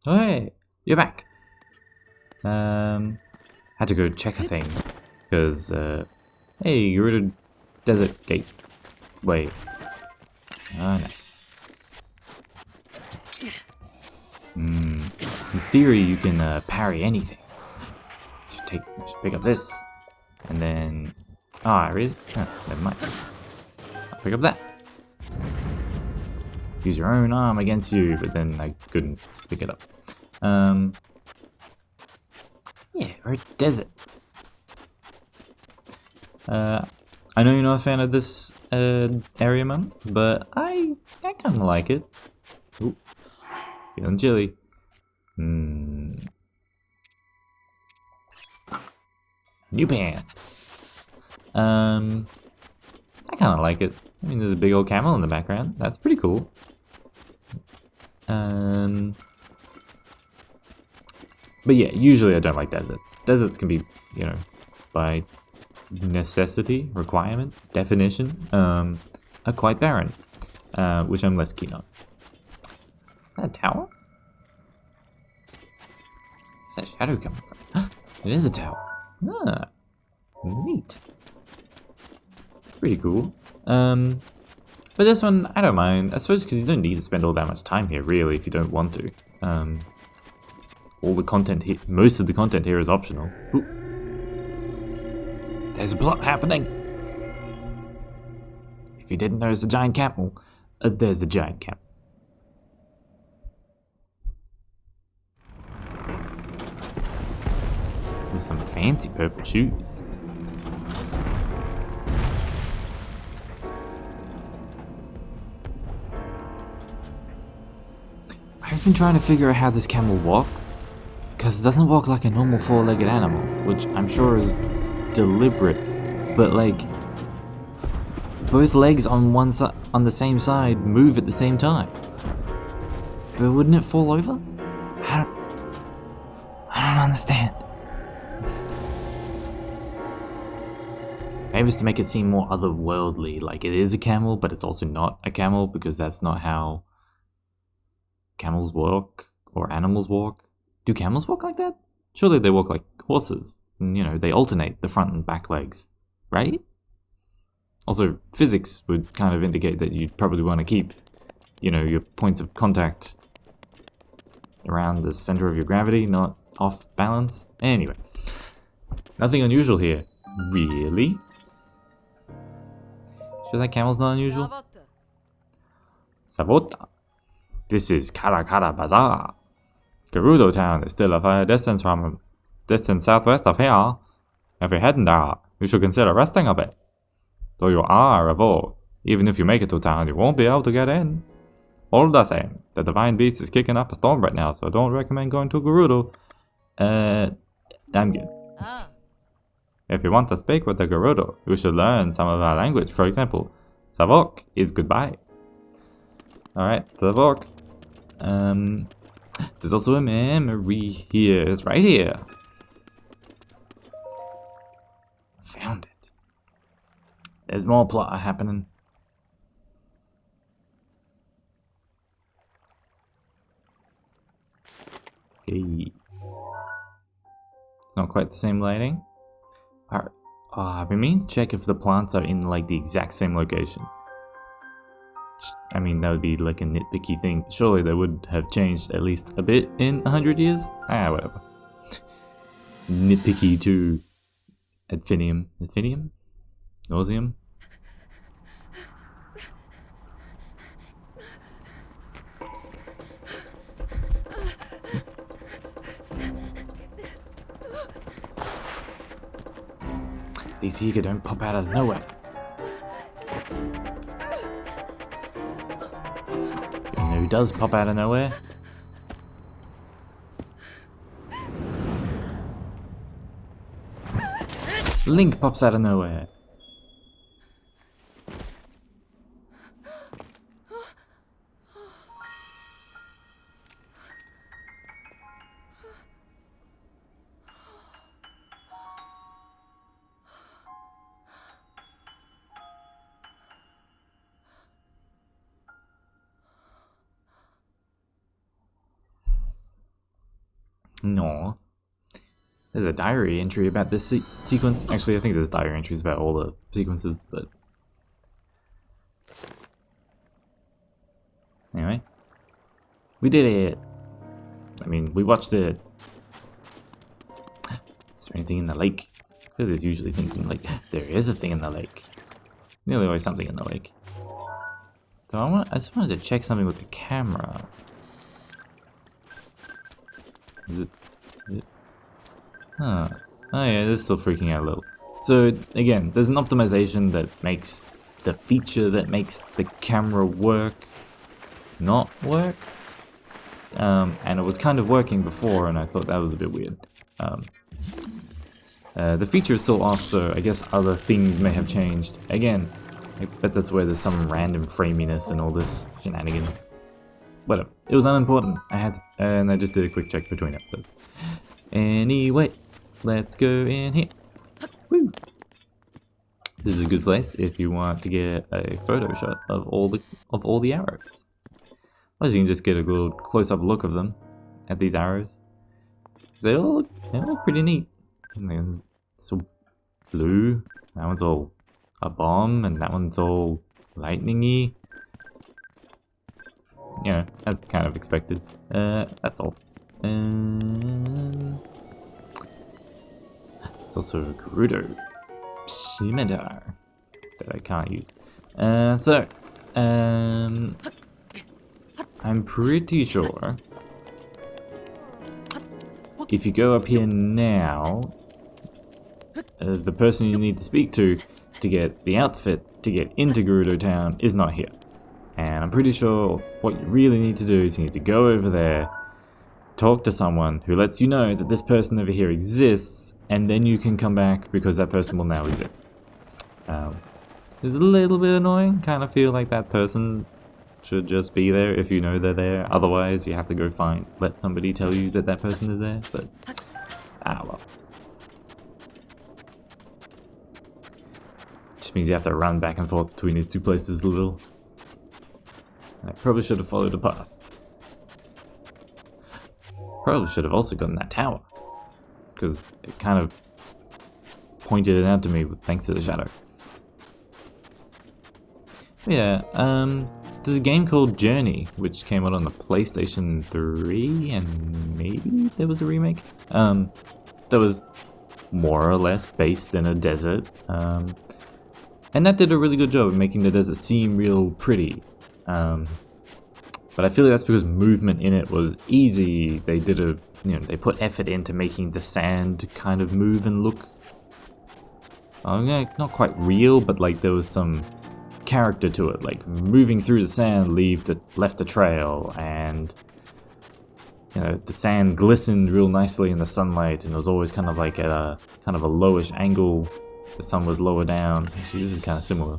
Oh, hey, you're back. Had to go check a thing because hey, Gerudo Desert Gate. Wait. Oh no. In theory, you can parry anything. Should pick up this, and then really? Oh, never mind. I'll pick up that. Use your own arm against you, but then I couldn't pick it up. Yeah, we're at desert. I know you're not a fan of this area, Mum, but I kind of like it. Ooh, feeling chilly. New pants. I kind of like it. I mean, there's a big old camel in the background. That's pretty cool. But yeah, usually I don't like deserts. Deserts can be, you know, by necessity, requirement, definition, are quite barren, which I'm less keen on. Is that a tower? Where's that shadow coming from? It is a tower. Ah, neat. Pretty cool. But this one, I don't mind. I suppose because you don't need to spend all that much time here, really, if you don't want to. All the content here, most of the content here is optional. Ooh. There's a plot happening. If you didn't know it's a giant camel, there's a giant camel. There's some fancy purple shoes. I've been trying to figure out how this camel walks, because it doesn't walk like a normal four-legged animal, which I'm sure is deliberate, but like both legs on on the same side move at the same time. But wouldn't it fall over? I don't understand. Maybe it's to make it seem more otherworldly, like it is a camel, but it's also not a camel, because that's not how camels walk, or animals walk. Do camels walk like that? Surely they walk like horses, and you know, they alternate the front and back legs, right? Also, physics would kind of indicate that you'd probably want to keep, you know, your points of contact around the center of your gravity, not off balance. Anyway, nothing unusual here, really. Sure that camel's not unusual? Sabota. This is Karakara Bazaar. Gerudo Town is still a fair distance southwest of here. If you're heading there, you should consider resting a bit. Though you are a vogue, even if you make it to town, you won't be able to get in. All the same, the Divine Beast is kicking up a storm right now, so I don't recommend going to Gerudo. I'm good. If you want to speak with the Gerudo, you should learn some of our language. For example, Savok is goodbye. Alright, Savok. There's also a memory here. It's right here. Found it. There's more plot happening. Okay. It's not quite the same lighting. I've been meaning to check if the plants are in like the exact same location. I mean, that would be like a nitpicky thing. Surely they would have changed at least a bit in 100 years? Whatever. Nitpicky to Adfinium. Adfinium? Nauseum? These Yiga don't pop out of nowhere. You know who does pop out of nowhere? Link pops out of nowhere. No. There's a diary entry about this sequence. Actually, I think there's diary entries about all the sequences, but... Anyway. We did it! I mean, we watched it. Is there anything in the lake? Because there's usually things in the lake. There is a thing in the lake. Nearly always something in the lake. So I just wanted to check something with the camera. Is it? Huh. Oh yeah, this is still freaking out a little. So again, there's an optimization that makes the feature that makes the camera work not work. And it was kind of working before, and I thought that was a bit weird. The feature is still off, so I guess other things may have changed. Again, I bet that's where there's some random framiness and all this shenanigans. Whatever. It was unimportant. And I just did a quick check between episodes. Anyway, let's go in here. Woo! This is a good place if you want to get a photo shot of all the arrows. Otherwise, you can just get a good close-up look of them at these arrows. They all look pretty neat. It's all blue. That one's all a bomb, and that one's all lightning-y. You know, that's kind of expected. That's all. It's also a Gerudo scimitar that I can't use. I'm pretty sure if you go up here now, the person you need to speak to get the outfit to get into Gerudo Town is not here. And I'm pretty sure what you really need to do is you need to go over there, talk to someone who lets you know that this person over here exists, and then you can come back because that person will now exist. It's a little bit annoying. Kind of feel like that person should just be there if you know they're there. Otherwise, you have to go let somebody tell you that that person is there. But, well. Just means you have to run back and forth between these two places a little. I probably should have followed a path. Probably should have also gotten that tower, because it kind of pointed it out to me thanks to the shadow. But yeah, there's a game called Journey, which came out on the PlayStation 3, and maybe there was a remake. That was more or less based in a desert, and that did a really good job of making the desert seem real pretty. But I feel like that's because movement in it was easy. They did they put effort into making the sand kind of move and look, not quite real, but like there was some character to it. Like moving through the sand left a trail, and the sand glistened real nicely in the sunlight, and it was always kind of like at a kind of a lowish angle. The sun was lower down. Actually, this is kind of similar,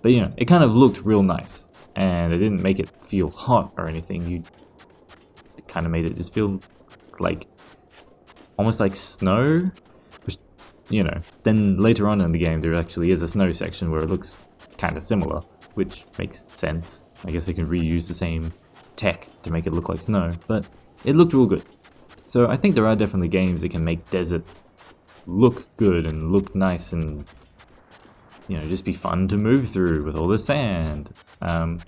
but it kind of looked real nice. And it didn't make it feel hot or anything. It kind of made it just feel like almost like snow, which, then later on in the game there actually is a snow section where it looks kind of similar, which makes sense. I guess they can reuse the same tech to make it look like snow, but it looked real good. So I think there are definitely games that can make deserts look good and look nice and just be fun to move through with all the sand. And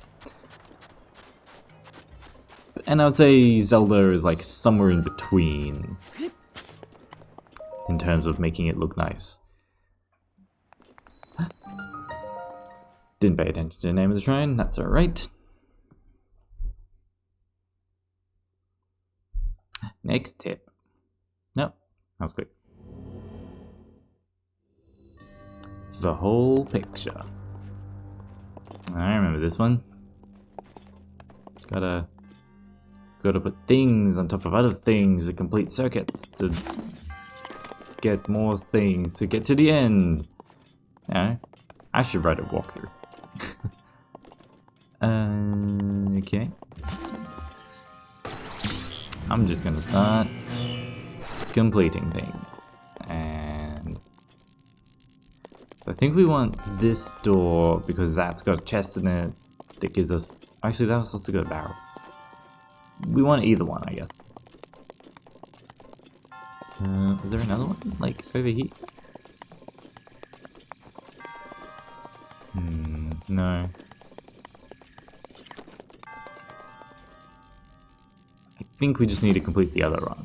I would say Zelda is like somewhere in between in terms of making it look nice. Didn't pay attention to the name of the shrine, that's alright. Next tip. Nope, that was quick. It's the whole picture. I remember this one. Gotta put things on top of other things to complete circuits to get more things to get to the end. I should write a walkthrough. Okay. I'm just gonna start completing things. And I think we want this door because that's got a chest in it that gives us... Actually, that was supposed to go to barrel. We want either one, I guess. Is there another one? Like, over here? No. I think we just need to complete the other run.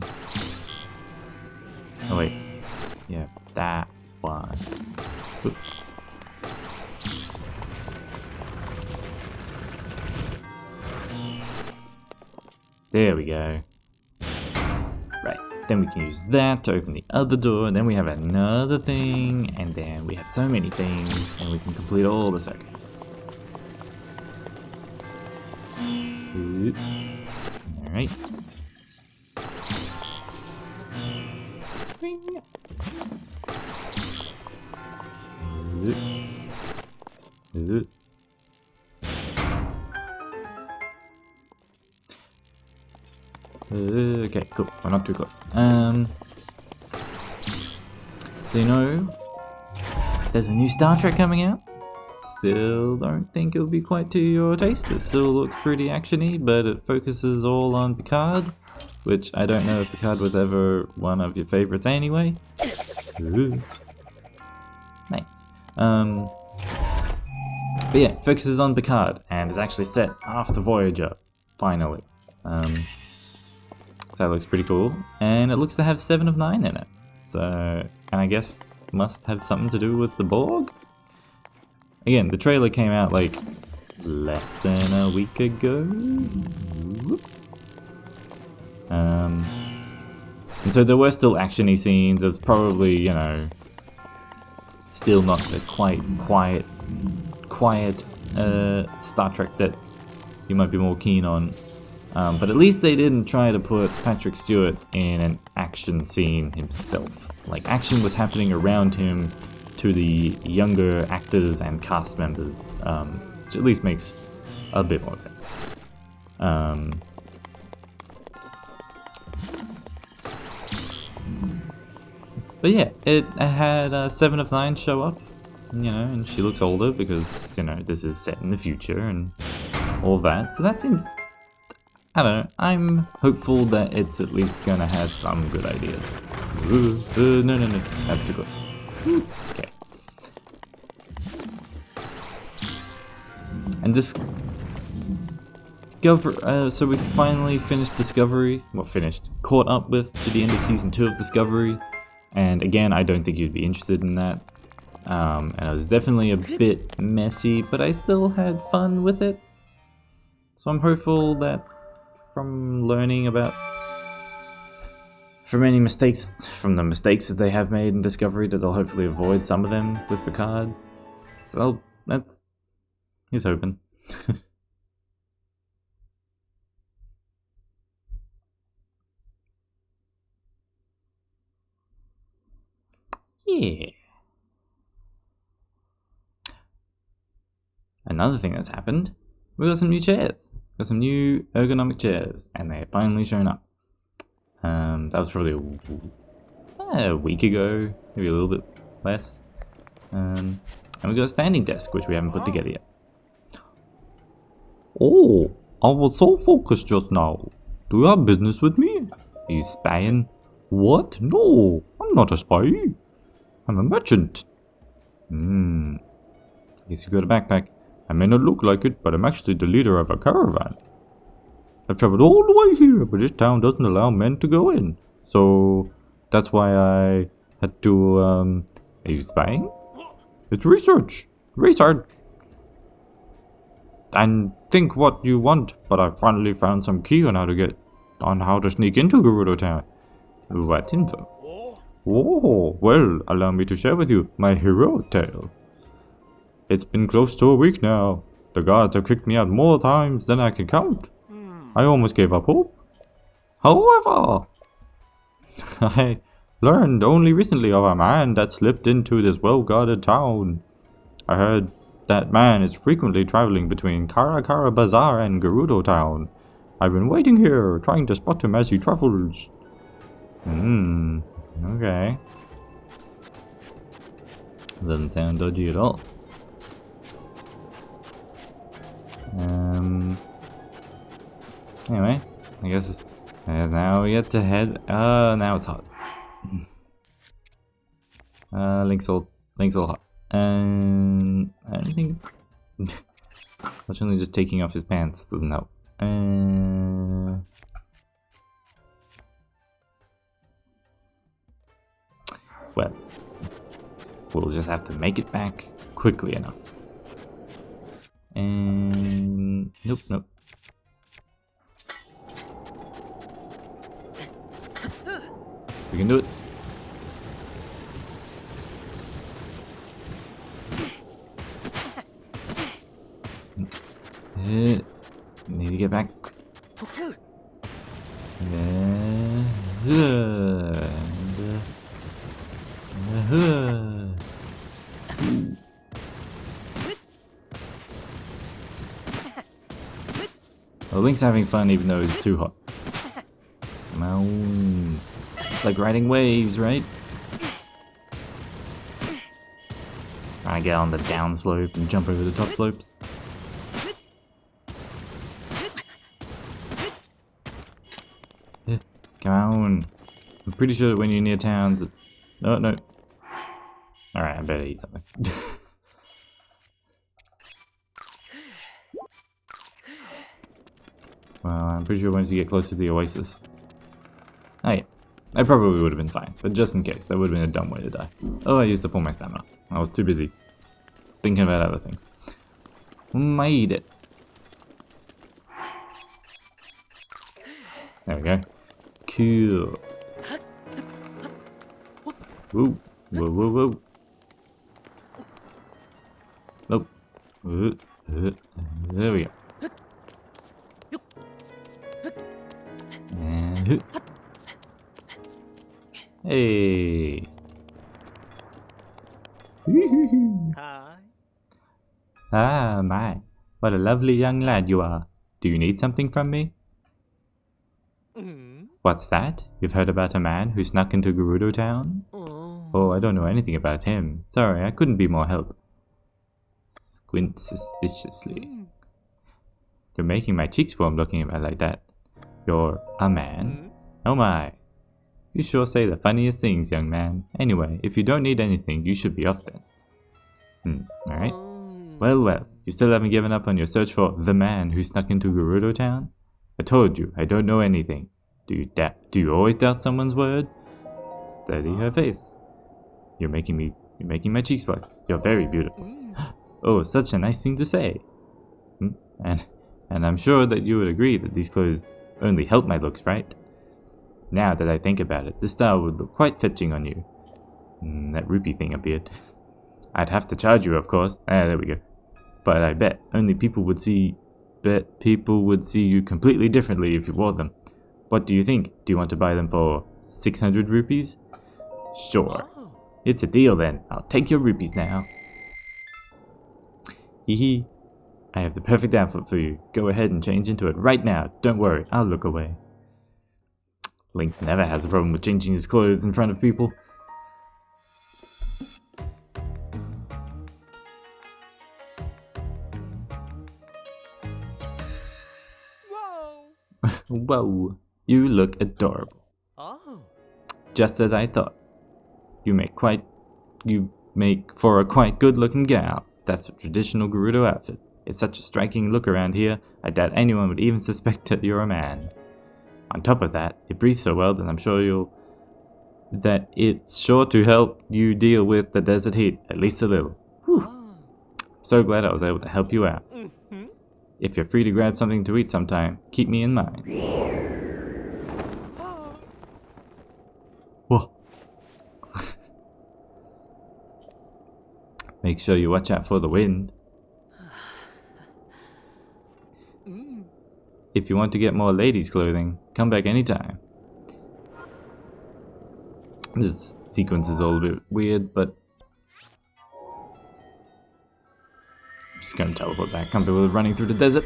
Oh wait. Yeah, that one. Oops. There we go. Right, then we can use that to open the other door, and then we have another thing, and then we have so many things, and we can complete all the circuits. Alright. Okay, cool. We're not too close. So you know, there's a new Star Trek coming out. Still don't think it'll be quite to your taste. It still looks pretty actiony, but it focuses all on Picard, which I don't know if Picard was ever one of your favorites anyway. Ooh. Nice. But yeah, focuses on Picard and is actually set after Voyager, finally. So that looks pretty cool, and it looks to have 7 of 9 in it. So, and I guess must have something to do with the Borg? Again, the trailer came out like less than a week ago. And so there were still actiony scenes. There's probably, you know, still not the quite quiet Star Trek that you might be more keen on. But at least they didn't try to put Patrick Stewart in an action scene himself. Like, action was happening around him to the younger actors and cast members, which at least makes a bit more sense. But yeah, it had 7 of 9 show up, you know, and she looks older because, you know, this is set in the future and all that. So that seems, I don't know, I'm hopeful that it's at least gonna have some good ideas. No, that's too good. Okay. And this so we finally finished Discovery. Well, caught up with to the end of season 2 of Discovery. And again, I don't think you'd be interested in that. And it was definitely a bit messy, but I still had fun with it. So I'm hopeful that from learning about from the mistakes that they have made in Discovery, that they'll hopefully avoid some of them with Picard. So he's hoping. Yeah. Another thing that's happened, we got some new chairs. Got some new ergonomic chairs, and they're finally shown up. That was probably a week ago, maybe a little bit less. And we got a standing desk, which we haven't put together yet. Oh, I was so focused just now. Do you have business with me? Are you spying? What? No, I'm not a spy. I'm a merchant. Guess you got a backpack. I may not look like it, but I'm actually the leader of a caravan. I've traveled all the way here, but this town doesn't allow men to go in. So that's why I had to, are you spying? It's research. Research. And think what you want, but I finally found some key on how to sneak into Gerudo Town. What info? Oh, well, allow me to share with you my heroic tale. It's been close to a week now. The guards have kicked me out more times than I can count. I almost gave up hope. However, I learned only recently of a man that slipped into this well-guarded town. I heard that man is frequently traveling between Kara Bazaar and Gerudo Town. I've been waiting here, trying to spot him as he travels. Okay. Doesn't sound dodgy at all. Anyway, I guess now we get to head. Now it's hot. Link's all hot. And anything? Fortunately, just taking off his pants doesn't help. Well, we'll just have to make it back quickly enough. And nope. We can do it. Need to get back. Well, Link's having fun even though it's too hot. Come on. It's like riding waves, right? Trying to get on the down slope and jump over the top slopes. Come on. I'm pretty sure that when you're near towns, it's... No. Alright, I better eat something. Well, I'm pretty sure once you get closer to the oasis... Oh yeah, I probably would have been fine, but just in case, that would have been a dumb way to die. Oh, I used to pull my stamina. I was too busy thinking about other things. Made it. There we go. Cool. Whoa. Nope. There we go. And hey. Hi. Ah, my. What a lovely young lad you are. Do you need something from me? What's that? You've heard about a man who snuck into Gerudo Town? Oh, I don't know anything about him. Sorry, I couldn't be more help. Squint suspiciously. You're making my cheeks warm looking at me like that. You're a man? Oh my. You sure say the funniest things, young man. Anyway, if you don't need anything, you should be off then. Alright. Well, you still haven't given up on your search for the man who snuck into Gerudo Town? I told you, I don't know anything. Do you always doubt someone's word? Study her face. You're making my cheeks blush. You're very beautiful. Oh, such a nice thing to say. And I'm sure that you would agree that these clothes only help my looks, right? Now that I think about it, this style would look quite fetching on you. That rupee thing appeared. I'd have to charge you, of course. There we go. But I bet people would see you completely differently if you wore them. What do you think? Do you want to buy them for 600 rupees? Sure. It's a deal then. I'll take your rupees now. Hee. I have the perfect outfit for you. Go ahead and change into it right now. Don't worry, I'll look away. Link never has a problem with changing his clothes in front of people. Whoa, you look adorable. Oh. Just as I thought. You make for a quite good-looking gal. That's the traditional Gerudo outfit. It's such a striking look around here, I doubt anyone would even suspect that you're a man. On top of that, it breathes so well that it's sure to help you deal with the desert heat, at least a little. Whew. So glad I was able to help you out. If you're free to grab something to eat sometime, keep me in mind. Whoa. Make sure you watch out for the wind. If you want to get more ladies' clothing, come back anytime. This sequence is all a bit weird, but I'm just gonna teleport back. Can't be running through the desert.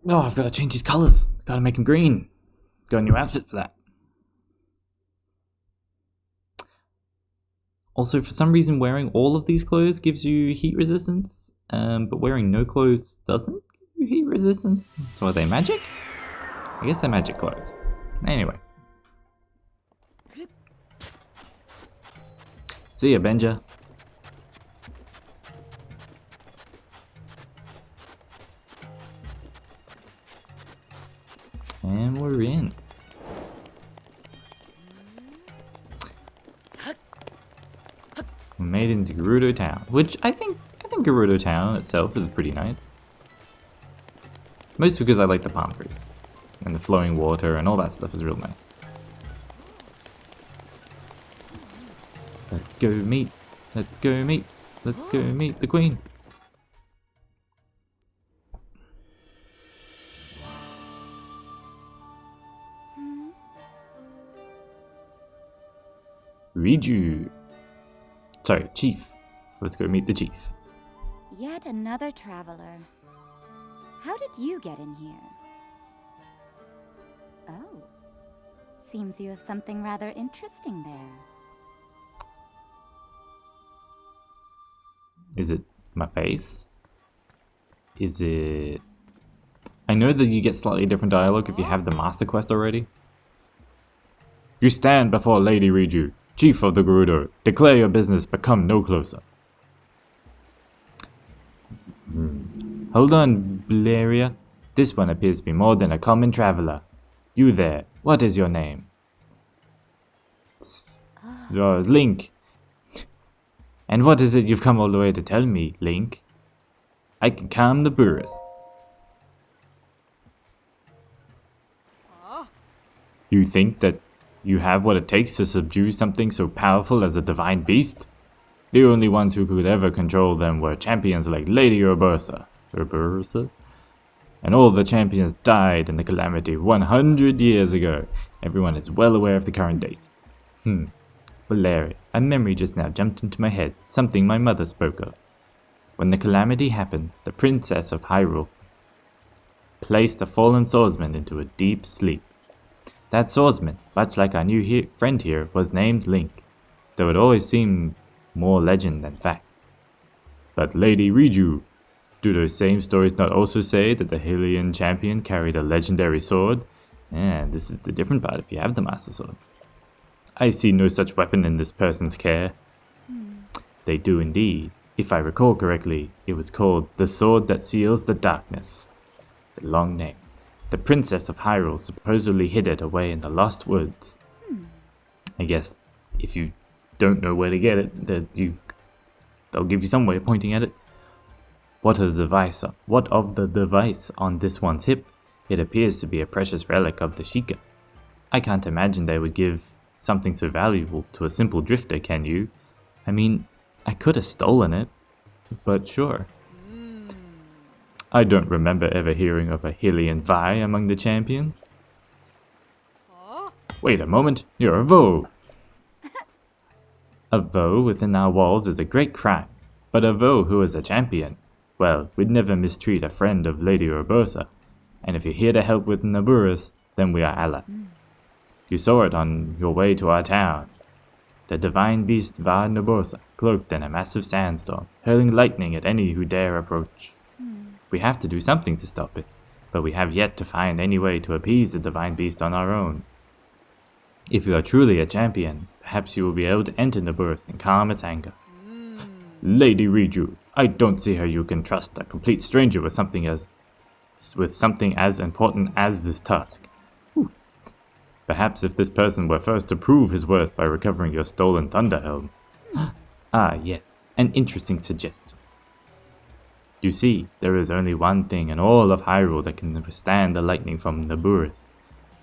Oh, I've got to change his colors. Gotta make him green. Got a new outfit for that. Also, for some reason, wearing all of these clothes gives you heat resistance. But wearing no clothes doesn't give you heat resistance. So are they magic? I guess they're magic clothes. Anyway. See ya, Benja. And we're in. We made it into Gerudo Town, which I think Gerudo Town itself is pretty nice. Mostly because I like the palm trees. And the flowing water and all that stuff is real nice. Let's go meet the queen. Riju. Sorry, chief. Let's go meet the chief. Yet another traveler. How did you get in here? Oh. Seems you have something rather interesting there. Is it my face? Is it... I know that you get slightly different dialogue if you have the master quest already. You stand before Lady Riju, chief of the Gerudo. Declare your business, but come no closer. Hold on, Bularia. This one appears to be more than a common traveler. You there, what is your name? Link. And what is it you've come all the way to tell me, Link? I can calm the Burris. You think that you have what it takes to subdue something so powerful as a divine beast? The only ones who could ever control them were champions like Lady Urbosa. And all the champions died in the calamity 100 years ago. Everyone is well aware of the current date. Valeria, a memory just now jumped into my head, something my mother spoke of. When the calamity happened, the princess of Hyrule placed a fallen swordsman into a deep sleep. That swordsman, much like our new friend here, was named Link, though it always seemed more legend than fact. But Lady Riju, do those same stories not also say that the Hylian champion carried a legendary sword? And this is the different part if you have the Master Sword. I see no such weapon in this person's care. They do indeed. If I recall correctly, it was called the Sword That Seals the Darkness. The long name. The Princess of Hyrule supposedly hid it away in the Lost Woods. I guess if you don't know where to get it, they'll give you some way of pointing at it. What of the device on this one's hip? It appears to be a precious relic of the Sheikah. I can't imagine they would give something so valuable to a simple drifter, can you? I mean, I could have stolen it, but sure. I don't remember ever hearing of a Hylian Vi among the champions. Wait a moment, you're a Vo! A Vo within our walls is a great crime, but a Vo who is a champion, well, we'd never mistreat a friend of Lady Urbosa, and if you're here to help with Naburus, then we are allies. You saw it on your way to our town. The divine beast Va Nabursa, cloaked in a massive sandstorm, hurling lightning at any who dare approach. We have to do something to stop it, but we have yet to find any way to appease the divine beast on our own. If you are truly a champion, perhaps you will be able to enter Naburus and calm its anger. Lady Riju, I don't see how you can trust a complete stranger with something as important as this task. Perhaps if this person were first to prove his worth by recovering your stolen Thunder Helm. Ah, yes, an interesting suggestion. You see, there is only one thing in all of Hyrule that can withstand the lightning from Naburus.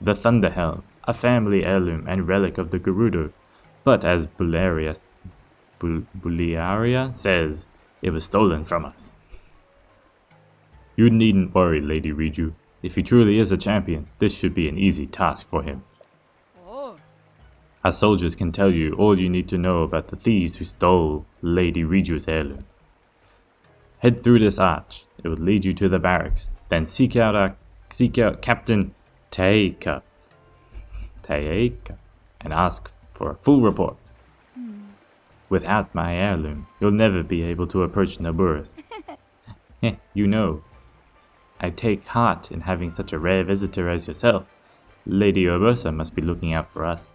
The Thunder Helm, a family heirloom and relic of the Gerudo. But as Bularia says, it was stolen from us. You needn't worry, Lady Riju. If he truly is a champion, this should be an easy task for him. Our soldiers can tell you all you need to know about the thieves who stole Lady Riju's heirloom. Head through this arch. It will lead you to the barracks. Then seek out Captain Taika, and ask for a full report. Without my heirloom, you'll never be able to approach Naburus. You know, I take heart in having such a rare visitor as yourself. Lady Urbosa must be looking out for us.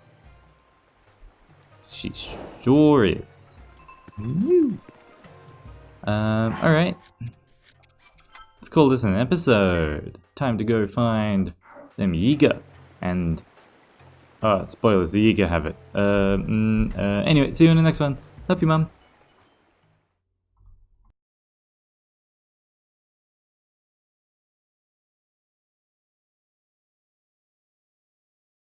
She sure is. Alright. Let's call this an episode. Time to go find them Yiga. And spoilers, the Yiga have it. Anyway, see you in the next one. Love you, Mum.